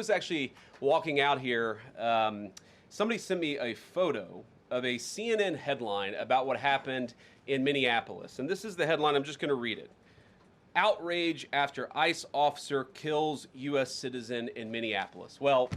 was actually walking out here, somebody sent me a photo of a CNN headline about what happened in Minneapolis. And this is the headline. I'm just going to read it. Outrage after ICE officer kills U.S. citizen in Minneapolis. Well,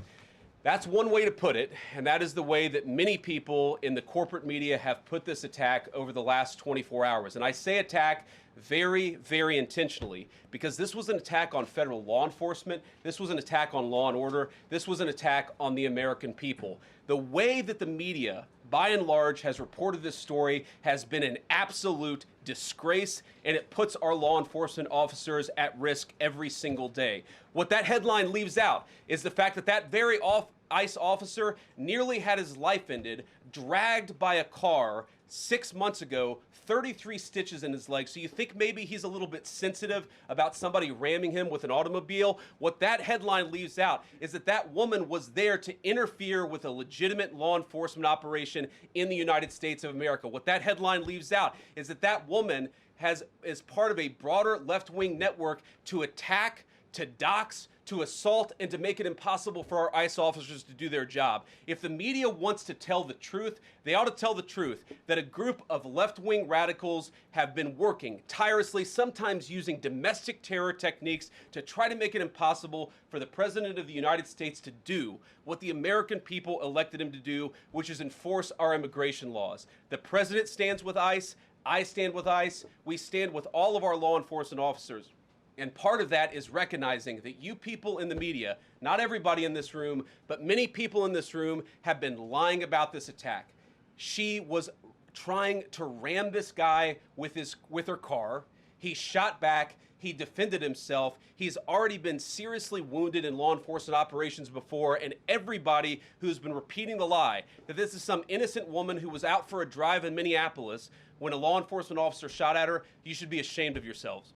that's one way to put it, and that is the way that many people in the corporate media have put this attack over the last 24 hours. And I say attack very, very intentionally, because this was an attack on federal law enforcement. This was an attack on law and order. This was an attack on the American people. The way that the media, by and large, has reported this story has been an absolute disgrace, and it puts our law enforcement officers at risk every single day. What that headline leaves out is the fact that that very ICE officer nearly had his life ended, dragged by a car 6 months ago, 33 stitches in his leg. So you think maybe he's a little bit sensitive about somebody ramming him with an automobile? What that headline leaves out is that that woman was there to interfere with a legitimate law enforcement operation in the United States of America. What that headline leaves out is that that woman is part of a broader left-wing network to attack, to dox, to assault, and to make it impossible for our ICE officers to do their job. If the media wants to tell the truth, they ought to tell the truth that a group of left-wing radicals have been working tirelessly, sometimes using domestic terror techniques to try to make it impossible for the President of the United States to do what the American people elected him to do, which is enforce our immigration laws. The President stands with ICE, I stand with ICE, we stand with all of our law enforcement officers. And part of that is recognizing that you people in the media, not everybody in this room, but many people in this room have been lying about this attack. She was trying to ram this guy with her car. He shot back. He defended himself. He's already been seriously wounded in law enforcement operations before, and everybody who's been repeating the lie that this is some innocent woman who was out for a drive in Minneapolis when a law enforcement officer shot at her, you should be ashamed of yourselves.